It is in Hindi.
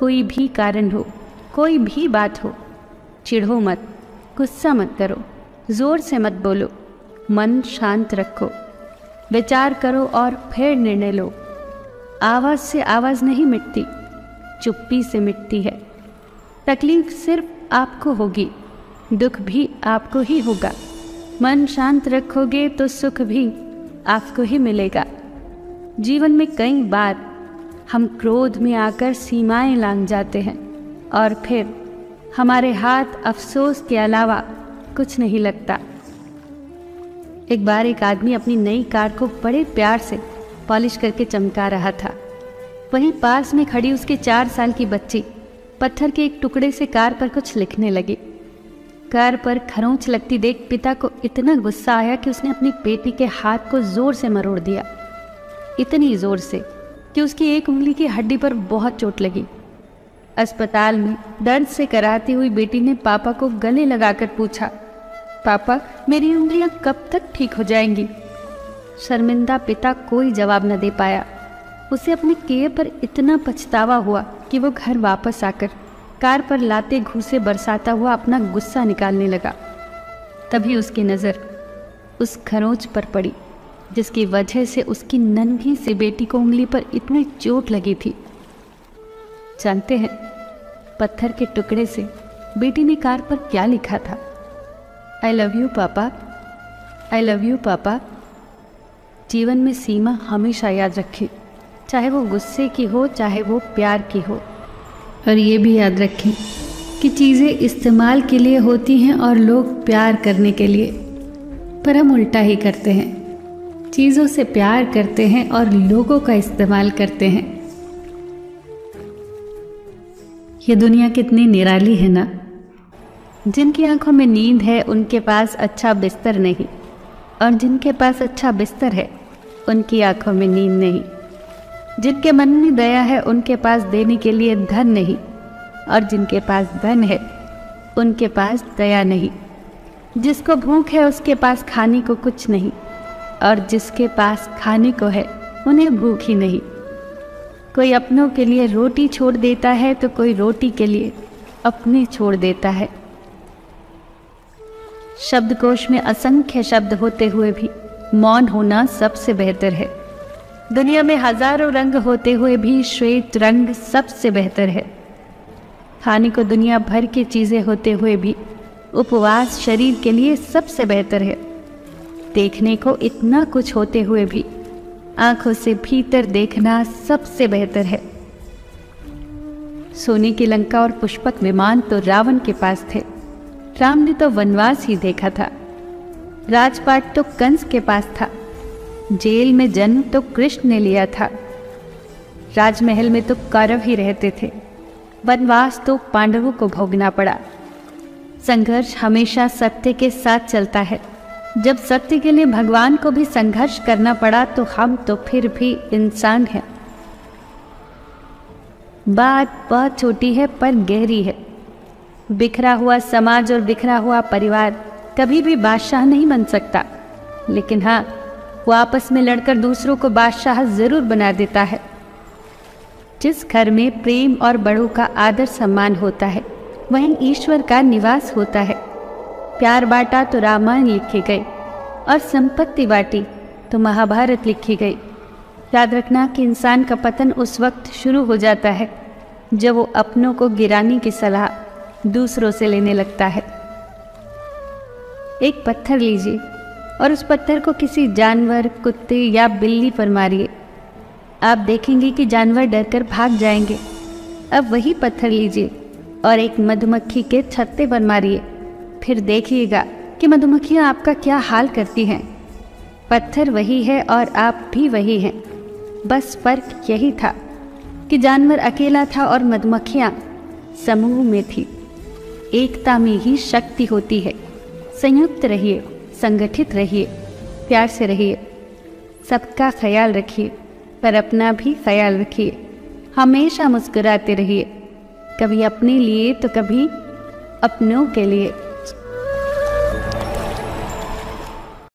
कोई भी कारण हो, कोई भी बात हो, चिढ़ो मत, गुस्सा मत करो, ज़ोर से मत बोलो, मन शांत रखो, विचार करो और फिर निर्णय लो। आवाज़ से आवाज़ नहीं मिटती, चुप्पी से मिटती है। तकलीफ सिर्फ आपको होगी, दुख भी आपको ही होगा। मन शांत रखोगे तो सुख भी आपको ही मिलेगा। जीवन में कई बार हम क्रोध में आकर सीमाएं लांघ जाते हैं और फिर हमारे हाथ अफसोस के अलावा कुछ नहीं लगता। एक बार एक आदमी अपनी नई कार को बड़े प्यार से पॉलिश करके चमका रहा था। वहीं पास में खड़ी उसकी 4 साल की बच्ची पत्थर के एक टुकड़े से कार पर कुछ लिखने लगी। कार पर खरोंच लगती देख पिता को इतना गुस्सा आया कि उसने अपनी बेटी के हाथ को जोर से मरोड़ दिया। इतनी जोर से कि उसकी एक उंगली की हड्डी पर बहुत चोट लगी। अस्पताल में दर्द से कराहती हुई बेटी ने पापा को गले लगाकर पूछा, पापा मेरी उंगलियां कब तक ठीक हो जाएंगी? शर्मिंदा पिता कोई जवाब न दे पाया। उसे अपने किए पर इतना पछतावा हुआ कि वो घर वापस आकर कार पर लाते घूसे बरसाता हुआ अपना गुस्सा निकालने लगा। तभी उसकी नज़र उस खरोंच पर पड़ी जिसकी वजह से उसकी नन्ही सी बेटी को उंगली पर इतनी चोट लगी थी। जानते हैं पत्थर के टुकड़े से बेटी ने कार पर क्या लिखा था? आई लव यू पापा, आई लव यू पापा। जीवन में सीमा हमेशा याद रखें, चाहे वो गुस्से की हो चाहे वो प्यार की हो। और ये भी याद रखें कि चीज़ें इस्तेमाल के लिए होती हैं और लोग प्यार करने के लिए, पर हम उल्टा ही करते हैं। चीज़ों से प्यार करते हैं और लोगों का इस्तेमाल करते हैं। ये दुनिया कितनी निराली है ना। जिनकी आंखों में नींद है उनके पास अच्छा बिस्तर नहीं, और जिनके पास अच्छा बिस्तर है उनकी आंखों में नींद नहीं। जिनके मन में दया है उनके पास देने के लिए धन नहीं, और जिनके पास धन है उनके पास दया नहीं। जिसको भूख है उसके पास खाने को कुछ नहीं, और जिसके पास खाने को है उन्हें भूख ही नहीं। कोई अपनों के लिए रोटी छोड़ देता है तो कोई रोटी के लिए अपने छोड़ देता है। शब्दकोश में असंख्य शब्द होते हुए भी मौन होना सबसे बेहतर है। दुनिया में हजारों रंग होते हुए भी श्वेत रंग सबसे बेहतर है। खाने को दुनिया भर की चीज़ें होते हुए भी उपवास शरीर के लिए सबसे बेहतर है। देखने को इतना कुछ होते हुए भी आंखों से भीतर देखना सबसे बेहतर है। सोने की लंका और पुष्पक विमान तो रावण के पास थे, राम ने तो वनवास ही देखा था। राजपाट तो कंस के पास था, जेल में जन्म तो कृष्ण ने लिया था। राजमहल में तो कौरव ही रहते थे, वनवास तो पांडवों को भोगना पड़ा। संघर्ष हमेशा सत्य के साथ चलता है। जब सत्य के लिए भगवान को भी संघर्ष करना पड़ा तो हम तो फिर भी इंसान हैं। बात बहुत छोटी है पर गहरी है। बिखरा हुआ समाज और बिखरा हुआ परिवार कभी भी बादशाह नहीं बन सकता, लेकिन हाँ, वो आपस में लड़कर दूसरों को बादशाह जरूर बना देता है। जिस घर में प्रेम और बड़ों का आदर सम्मान होता है वहीं ईश्वर का निवास होता है। प्यार बांटा तो रामायण लिखी गई, और संपत्ति बांटी तो महाभारत लिखी गई। याद रखना कि इंसान का पतन उस वक्त शुरू हो जाता है जब वो अपनों को गिराने की सलाह दूसरों से लेने लगता है। एक पत्थर लीजिए और उस पत्थर को किसी जानवर, कुत्ते या बिल्ली पर मारिए। आप देखेंगे कि जानवर डरकर भाग जाएंगे। अब वही पत्थर लीजिए और एक मधुमक्खी के छत्ते पर मारिए, फिर देखिएगा कि मधुमक्खियाँ आपका क्या हाल करती हैं। पत्थर वही है और आप भी वही हैं, बस फर्क यही था कि जानवर अकेला था और मधुमक्खियाँ समूह में थी। एकता में ही शक्ति होती है। संयुक्त रहिए, संगठित रहिए, प्यार से रहिए, सबका ख्याल रखिए पर अपना भी ख्याल रखिए। हमेशा मुस्कुराते रहिए, कभी अपने लिए तो कभी अपनों के लिए।